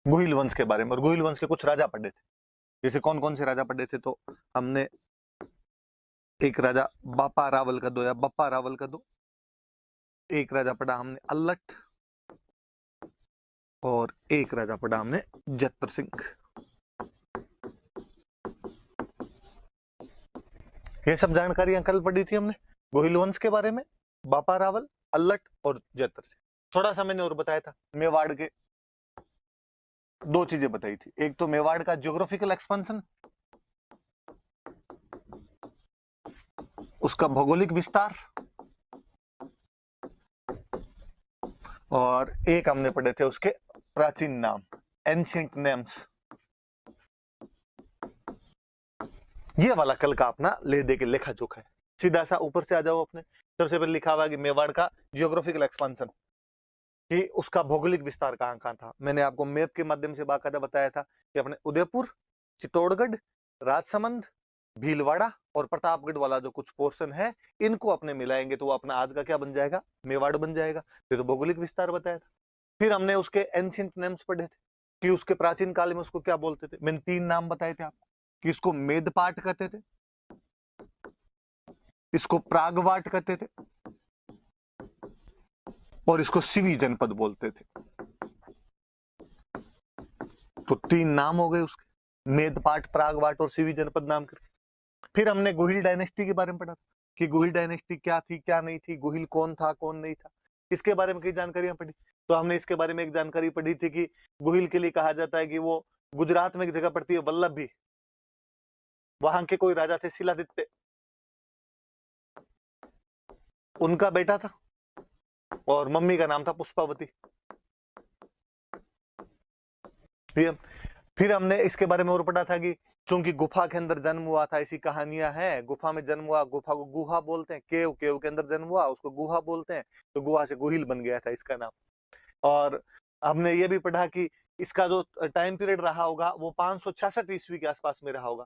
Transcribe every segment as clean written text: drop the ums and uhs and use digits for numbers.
गुहिल वंश के बारे में। और गुहिल वंश के कुछ राजा पढ़े थे, जैसे कौन कौन से राजा पढ़े थे, तो हमने एक राजा बापा रावल का दो या बप्पा रावल का दो, एक राजा पढ़ा हमने अल्लट, और एक राजा पढ़ा हमने जत्र सिंह। ये सब जानकारियां कल पढ़ी थी हमने गोहिल वंश के बारे में, बापा रावल, अल्लट और जत्र सिंह। थोड़ा सा मैंने और बताया था मेवाड़ के, दो चीजें बताई थी, एक तो मेवाड़ का ज्योग्राफिकल एक्सपेंशन, उसका भौगोलिक विस्तार, और एक हमने पढ़े थे उसके प्राचीन नाम, एंशिएंट नेम्स। ये वाला कल का अपना ले दे के लेखा जोखा है। सीधा सा ऊपर से आ जाओ, अपने सबसे पहले लिखा हुआ है कि मेवाड़ का जियोग्राफिकल एक्सपेंशन, कि उसका भौगोलिक विस्तार कहां कहां था। मैंने आपको मैप के माध्यम से बाकायदा बताया था कि अपने उदयपुर, चित्तौड़गढ़, राजसमंद, भीलवाड़ा और प्रतापगढ़ वाला जो कुछ पोर्शन है, इनको अपने मिलाएंगे तो वो अपना आज का क्या बन जाएगा, मेवाड़ बन जाएगा। फिर तो भौगोलिक विस्तार बताया था। फिर हमने उसके एंशिएंट नेम्स पढ़े थे कि उसके प्राचीन काल में उसको क्या बोलते थे। मैंने 3 नाम बताए थे आपको, कि इसको मेदपाट कहते थे, इसको प्रागवाट कहते थे, और इसको सिवी जनपद बोलते थे। तो 3 नाम हो गए उसके, मेदपाट, प्रागवाट और सिवी जनपद नाम करके। फिर हमने गुहिल डायनेस्टी के बारे में पढ़ा कि गुहिल डायनेस्टी क्या थी क्या नहीं थी, गुहिल कौन था कौन नहीं था, इसके बारे में कई जानकारियां पढ़ी। तो हमने इसके बारे में एक जानकारी पढ़ी थी कि गुहिल के लिए कहा जाता है कि वो गुजरात में एक जगह पड़ती है वल्लभी, वहां के कोई राजा थे शिलादित्य, उनका बेटा था, और मम्मी का नाम था पुष्पावती। फिर हमने इसके बारे में और पढ़ा था कि चूंकि गुफा के अंदर जन्म हुआ था, ऐसी कहानियां हैं, गुफा में जन्म हुआ, गुफा को गुहा बोलते हैं, केव केव के अंदर जन्म हुआ, उसको गुहा बोलते हैं, तो गुहा से गुहिल बन गया था इसका नाम। और हमने ये भी पढ़ा कि इसका जो टाइम पीरियड रहा होगा वो 566 ईस्वी के आसपास में रहा होगा।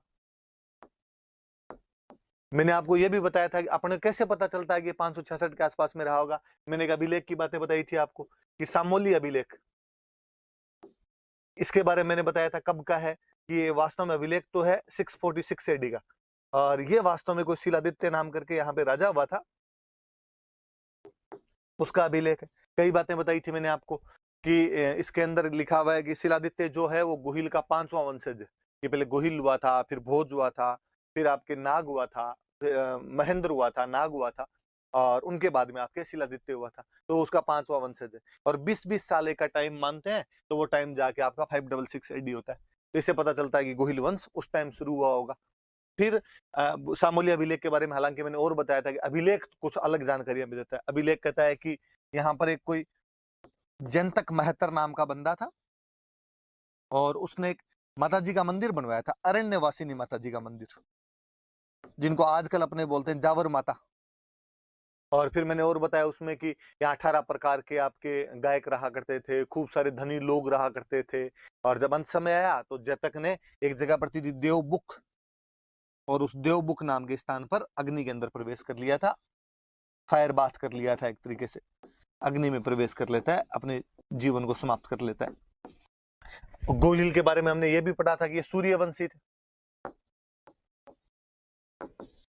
मैंने आपको यह भी बताया था कि अपने कैसे पता चलता है कि 566 के आसपास में रहा होगा। मैंने एक अभिलेख की बातें बताई थी आपको कि सामोली अभिलेख, इसके बारे में मैंने बताया था कब का है, कि ये वास्तव में अभिलेख तो है 646 एडी का, और ये वास्तव में कोई शिलादित्य नाम करके यहाँ पे राजा हुआ था, उसका अभिलेख है। कई बातें बताई थी मैंने आपको कि इसके अंदर लिखा हुआ है कि शिलादित्य जो है वो गुहिल का 5वां वंशज है, कि पहले गुहिल हुआ था, फिर भोज हुआ था, फिर आपके नाग हुआ था, महेंद्र हुआ था, नाग हुआ था, और उनके बाद में आपके शिलादित्य हुआ था, तो उसका 5वां वंशज है। और 20-20 साल का टाइम मानते हैं, तो वो टाइम जाके आपका 566 एडी होता है। तो इससे पता चलता है कि गुहिल वंश उस टाइम शुरू हुआ होगा। फिर सामोली अभिलेख के बारे में हालांकि मैंने और बताया था कि अभिलेख कुछ अलग जानकारियां भी देता है। अभिलेख कहता है कि यहाँ पर एक कोई जंतक महतर नाम का बंदा था, और उसने एक माता जी का मंदिर बनवाया था, अरण्यवासिनी माता जी का मंदिर, जिनको आजकल अपने बोलते हैं जावर माता। और फिर मैंने और बताया उसमें कि यहाँ 18 प्रकार के आपके गायक रहा करते थे, खूब सारे धनी लोग रहा करते थे। और जब अंत समय आया तो जतक ने एक जगह पड़ती थी देवबुक, और उस देवबुक नाम के स्थान पर अग्नि के अंदर प्रवेश कर लिया था, फायर बाथ कर लिया था, एक तरीके से अग्नि में प्रवेश कर लेता है, अपने जीवन को समाप्त कर लेता है। गोहिल के बारे में हमने ये भी पढ़ा था कि ये सूर्यवंशी थे,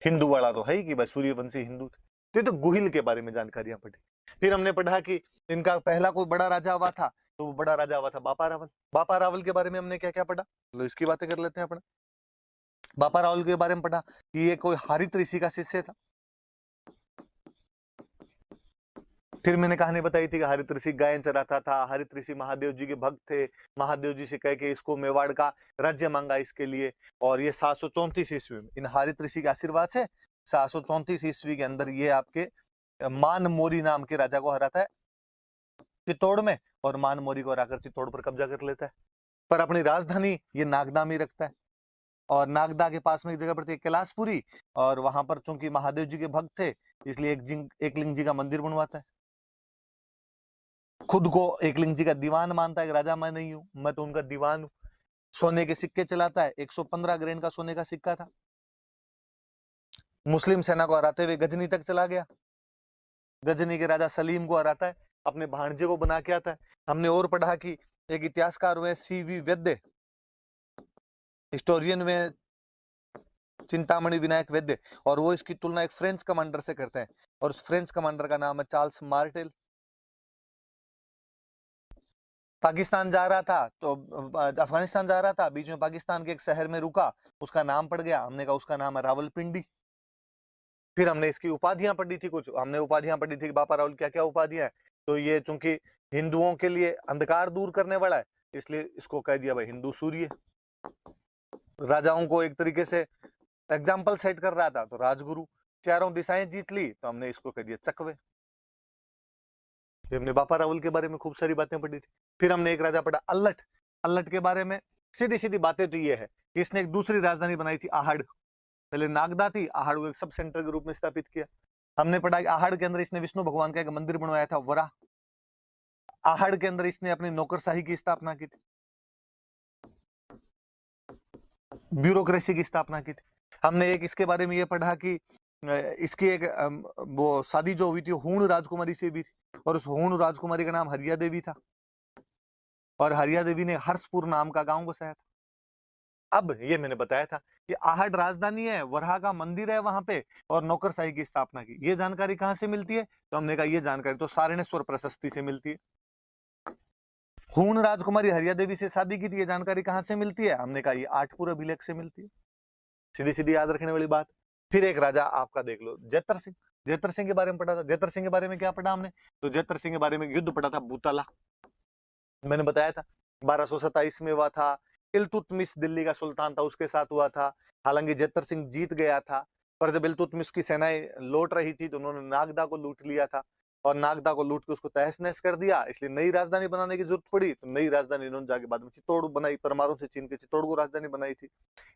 हिंदू वाला तो है ही कि भाई सूर्यवंशी हिंदू थे। तो गुहिल के बारे में जानकारियां पढ़ी। फिर हमने पढ़ा कि इनका पहला कोई बड़ा राजा हुआ था, तो वो बड़ा राजा हुआ था बापा रावल। बापा रावल के बारे में हमने क्या क्या पढ़ा, तो इसकी बातें कर लेते हैं अपना। बापा रावल के बारे में पढ़ा कि ये कोई हरित ऋषि का शिष्य था। फिर मैंने कहानी बताई थी कि हरित ऋषि गायन चराता था, हरित ऋषि महादेव जी के भक्त थे, महादेव जी से कह के इसको मेवाड़ का राज्य मांगा इसके लिए। और ये 734 ईस्वी में इन हरित ऋषि के आशीर्वाद से 734 ईस्वी के अंदर ये आपके मान मोरी नाम के राजा को हराता है चित्तौड़ में, और मान मोरी को हराकर चित्तौड़ पर कब्जा कर लेता है। पर अपनी राजधानी ये नागदा में रखता है, और नागदा के पास में एक जगह पड़ती है कैलाशपुरी, और वहां पर चूंकि महादेव जी के भक्त थे इसलिए एक लिंग जी का मंदिर बनवाता है। खुद को एकलिंग जी का दीवान मानता है कि राजा मैं नहीं हूं, मैं तो उनका दीवान हूं। सोने के सिक्के चलाता है, 115 ग्रेन का सोने का सिक्का था। मुस्लिम सेना को हराते हुए गजनी तक चला गया, गजनी के राजा सलीम को हराता है, अपने भांजे को बना के आता है। हमने और पढ़ा कि एक इतिहासकार हुए CV वैद्य, हिस्टोरियन में चिंतामणि विनायक वैद्य, और वो इसकी तुलना एक फ्रेंच कमांडर से करते हैं, और उस फ्रेंच कमांडर का नाम है चार्ल्स मार्टेल। पाकिस्तान जा रहा था तो अफगानिस्तान जा रहा था, बीच में पाकिस्तान के एक शहर में रुका, उसका नाम पड़ गया, हमने कहा उसका नाम है रावलपिंडी। फिर हमने इसकी उपाधियां पढ़ी थी, कुछ हमने उपाधियां पढ़ी थी कि बापा रावल क्या क्या उपाधियां हैं। तो ये चूंकि हिंदुओं के लिए अंधकार दूर करने वाला है, इसलिए इसको कह दिया भाई हिंदू सूर्य। राजाओं को एक तरीके से एग्जाम्पल सेट कर रहा था, तो राजगुरु। चारों दिशाएं जीत ली, तो हमने इसको कह दिया चकवे। हमने बापा रावल के बारे में खूब सारी बातें पढ़ी थी। फिर हमने एक राजा पढ़ा अल्लट। अल्लट के बारे में सीधी सीधी बातें तो ये है कि इसने एक दूसरी राजधानी बनाई थी आहड़। पहले नागदा थी, आहड़ को एक सब सेंटर के रूप में स्थापित किया। हमने पढ़ा कि आहड़ के अंदर इसने विष्णु भगवान का एक मंदिर बनवाया था, वरा। आहड़ के अंदर इसने अपनी नौकरशाही की स्थापना की थी, ब्यूरोक्रेसी की स्थापना की थी। हमने एक इसके बारे में ये पढ़ा कि इसकी एक वो शादी जो हुई थी हूण राजकुमारी से भी थी, और उस हूण राजकुमारी का नाम हरिया देवी था, और हरिया देवी ने हर्षपुर नाम का गांव बसाया था। अब ये मैंने बताया था कि आहड़ राजधानी है, वरहा का मंदिर है वहां पे, और नौकरशाही की स्थापना की। ये जानकारी कहां से मिलती है? तो हमने कहा ये जानकारी तो सारणेश्वर प्रशस्ति से मिलती है। हूण राजकुमारी हरिया देवी से शादी की थी, ये जानकारी कहां से मिलती है? हमने कहा ये आठपुर अभिलेख से मिलती है। सीधी सीधी याद रखने वाली बात। फिर एक राजा आपका देख लो, जैतर सिंह। जैतर सिंह के बारे में पढ़ा था। जैतर सिंह के बारे में क्या पढ़ा हमने? तो जैतर सिंह के बारे में युद्ध पढ़ा था बूताला, मैंने बताया था 1227 में हुआ था। इल्तुतमिश दिल्ली का सुल्तान था, उसके साथ हुआ था। हालांकि जैतर सिंह जीत गया था, पर जब इल्तुतमिश की सेनाएं लौट रही थी तो उन्होंने नागदा को लूट लिया था, और नागदा को लूट के उसको तहस नहस कर दिया। इसलिए नई राजधानी बनाने की जरूरत पड़ी, तो नई राजधानी इन्होंने जाके बाद में चित्तौड़ बनाई, परमारों से छीन के चित्तौड़ को राजधानी बनाई थी।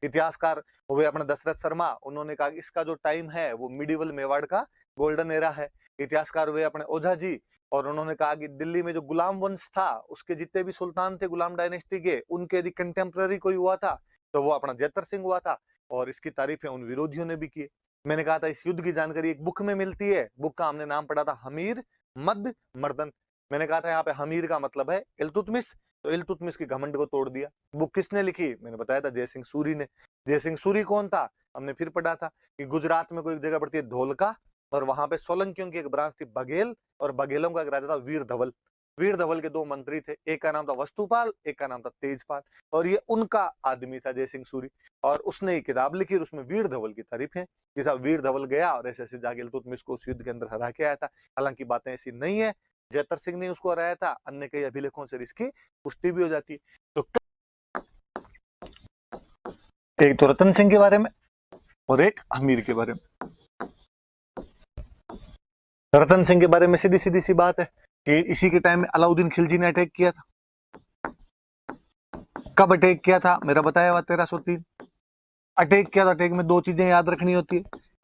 इतिहासकार हुए अपने दशरथ शर्मा, उन्होंने कहा कि इसका जो टाइम है वो मिडिवल मेवाड़ का गोल्डन एरा है। इतिहासकार हुए अपने ओझा जी, और उन्होंने कहा कि दिल्ली में जो गुलाम वंश था, उसके जितने भी सुल्तान थे गुलाम डायनेस्टी के, उनके यदि कंटेम्पररी कोई हुआ था तो वो अपना जैतर सिंह हुआ था, और इसकी तारीफें उन विरोधियों ने भी की। मैंने कहा था इस युद्ध की जानकारी एक बुक में मिलती है, बुक का हमने नाम पढ़ा था हमीर मद मर्दन। मैंने कहा था यहाँ पे हमीर का मतलब है इल्तुतमिश, तो इल्तुतमिश की घमंड को तोड़ दिया। बुक किसने लिखी? मैंने बताया था जयसिंह सूरी ने। जयसिंह सूरी कौन था? हमने फिर पढ़ा था कि गुजरात में कोई जगह पड़ती है धोलका, और वहां पे सोलंकियों की एक ब्रांच थी बघेल, और बघेलों का एक राजा था वीर धवल। वीर धवल के दो मंत्री थे, एक का नाम था वस्तुपाल, एक का नाम था तेजपाल, और ये उनका आदमी था जयसिंह सूरी। और उसने एक किताब लिखी और उसमें वीर धवल की तारीफ है कि साहब वीर धवल गया और ऐसे ऐसे जाके इल्तुतमिश को उस युद्ध के अंदर हरा के आया था। हालांकि बातें ऐसी नहीं है, जैतर सिंह ने उसको हराया था, अन्य कई अभिलेखों से इसकी पुष्टि भी हो जाती है। तो एक तो रतन सिंह के बारे में और एक हमीर के बारे में। रतन सिंह के बारे में सीधी सीधी सी बात है कि इसी के टाइम में अलाउद्दीन खिलजी ने अटैक किया था। कब अटैक किया था? मेरा बताया हुआ 1303 अटैक किया था। अटैक में दो चीजें याद रखनी होती है,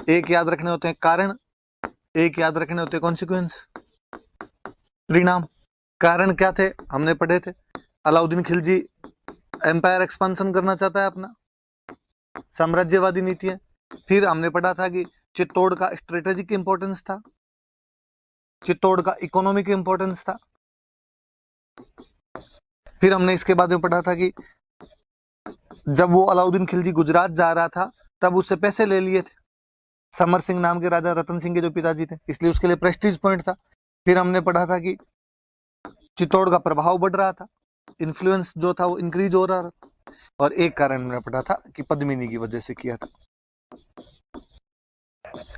एक याद रखने होते हैं कारण, एक याद रखने होते हैं कॉन्सिक्वेंस, परिणाम। कारण क्या थे? हमने पढ़े थे, अलाउद्दीन खिलजी एम्पायर एक्सपांशन करना चाहता है, अपना साम्राज्यवादी नीति है। फिर हमने पढ़ा था कि चित्तौड़ का स्ट्रेटेजिक इंपॉर्टेंस था, चित्तौड़ का इकोनॉमिक इंपॉर्टेंस था। फिर हमने इसके बाद में पढ़ा था कि जब वो अलाउद्दीन खिलजी गुजरात जा रहा था तब उससे पैसे ले लिए थे समर सिंह नाम के राजा, रतन सिंह के जो पिताजी थे, इसलिए उसके लिए प्रेस्टीज पॉइंट था। फिर हमने पढ़ा था कि चित्तौड़ का प्रभाव बढ़ रहा था, इन्फ्लुएंस जो था वो इंक्रीज हो रहा था, और एक कारण मैंने पढ़ा था कि पद्मिनी की वजह से किया था।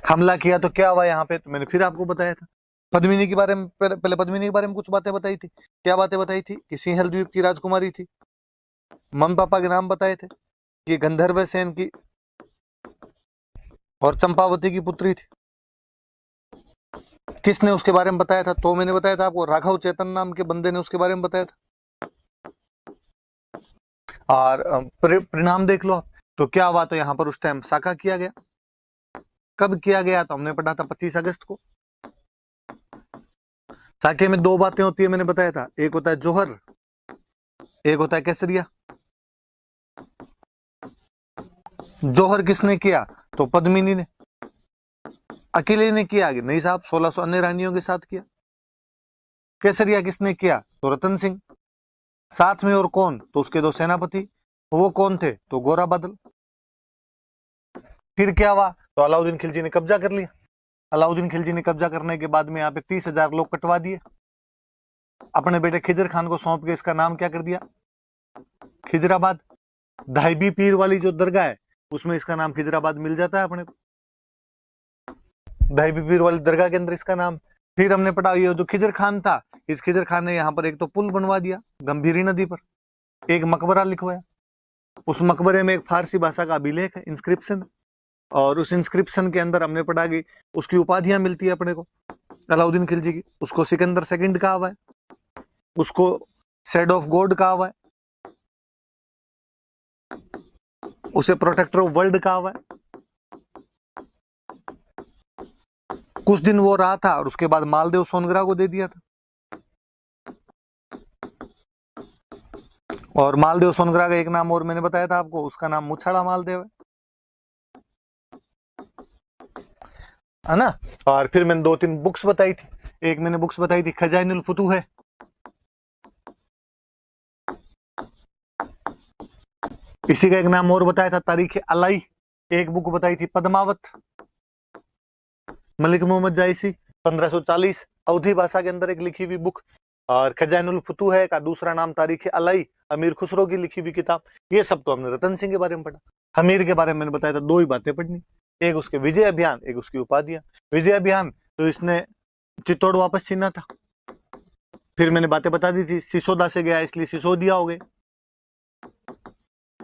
हमला किया तो क्या हुआ यहाँ पे? तो मैंने फिर आपको बताया था पद्मिनी के बारे में, पहले पद्मिनी के बारे में कुछ बातें बताई थी। क्या बातें बताई थी? कि सिंहल द्वीप की राजकुमारी थी, मम्मी पापा के नाम बताए थे कि गंधर्व सेन की और चंपावती की पुत्री थी। किसने उसके बारे में बताया था? तो मैंने बताया था आपको, राघव चेतन नाम के बंदे ने उसके बारे में बताया था। और परिणाम देख लो तो क्या हुआ? तो यहाँ पर उस टाइम साका किया गया। कब किया गया? तो हमने पढ़ा था 25 अगस्त को। साके में दो बातें होती है, मैंने बताया था, एक होता है जोहर, एक होता है केसरिया। जोहर किसने किया? तो पद्मिनी ने। अकेले ने किया? नहीं साहब, 1600 अन्य रानियों के साथ किया। केसरिया किसने किया? तो रतन सिंह। साथ में और कौन, तो उसके 2 सेनापति, वो कौन थे, तो गोरा बादल। फिर क्या हुआ, तो अलाउद्दीन खिलजी ने कब्जा कर लिया। अलाउद्दीन खिलजी ने कब्जा करने के बाद में यहाँ पे 30,000 लोग कटवा दिए, अपने बेटे खिजर खान को सौंप के इसका नाम क्या कर दिया, खिजराबाद। धाईबी पीर वाली जो दरगाह है उसमें इसका नाम खिजराबाद मिल जाता है अपने को, धाईबी पीर वाली दरगाह के अंदर इसका नाम। फिर हमने पढ़ा ये जो खिजर खान था, इस खिजर खान ने यहाँ पर एक तो पुल बनवा दिया गंभीरी नदी पर, एक मकबरा लिखवाया, उस मकबरे में एक फारसी भाषा का अभिलेख है, इंस्क्रिप्शन, और उस इंस्क्रिप्शन के अंदर हमने पढ़ा कि उसकी उपाधियां मिलती है अपने को अलाउद्दीन खिलजी की। उसको सिकंदर सेकंड कहा हुआ है, उसको शेड ऑफ गॉड कहा हुआ है, उसे प्रोटेक्टर ऑफ वर्ल्ड कहा हुआ है। कुछ दिन वो रहा था और उसके बाद मालदेव सोनग्रा को दे दिया था, और मालदेव सोनग्रा का एक नाम और मैंने बताया था आपको, उसका नाम मुछाड़ा मालदेव है ना। और फिर मैंने 2-3 बुक्स बताई थी, एक मैंने बुक्स बताई थी खजाइनुल फुतूह है, इसी का एक नाम और बताया था तारीख अलाई, एक बुक बताई थी पद्मावत, मलिक मोहम्मद जायसी 1540 अवधी भाषा के अंदर एक लिखी हुई बुक, और खजाइनुल फुतूह है का दूसरा नाम तारीख अलाई, अमीर खुसरो की लिखी हुई किताब। ये सब तो हमने रतन सिंह के बारे में पढ़ा। हमीर के बारे में मैंने बताया था 2 ही बातें पढ़नी, एक उसके विजय अभियान, एक उसकी उपाधियां। विजय अभियान तो इसने चित्तौड़ वापस छीना था, फिर मैंने बातें बता दी थी, सिसोदा से गया इसलिए सिसोदिया हो गए।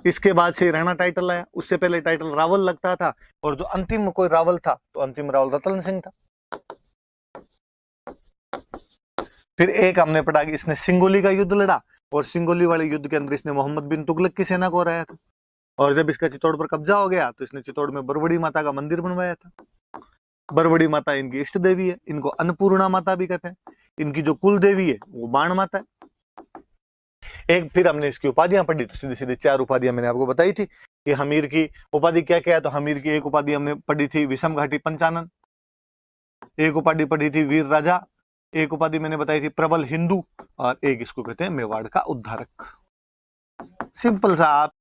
इसके बाद से राणा टाइटल आया, उससे पहले टाइटल रावल लगता था, और जो अंतिम कोई रावल था तो अंतिम रावल रतन सिंह था। फिर एक हमने पढ़ा कि इसने सिंगोली का युद्ध लड़ा, और सिंगोली वाले युद्ध के अंदर इसने मोहम्मद बिन तुगलक की सेना को हराया था, और जब इसका चित्तौड़ पर कब्जा हो गया तो इसने चित्तौड़ में बरवड़ी माता का मंदिर बनवाया था। बरवड़ी माता इनकी इष्ट देवी है, इनको अन्नपूर्णा माता भी कहते हैं, इनकी जो कुल देवी है वो बाण माता है। एक फिर हमने इसकी उपाधियां पढ़ी, तो सीधे सीधे 4 उपाधियां मैंने आपको बताई थी कि हमीर की उपाधि क्या क्या है। तो हमीर की एक उपाधि हमने पढ़ी थी विषम घाटी पंचानन, एक उपाधि पढ़ी थी वीर राजा, एक उपाधि मैंने बताई थी प्रबल हिंदू, और एक इसको कहते हैं मेवाड़ का उद्धारक। सिंपल सा आप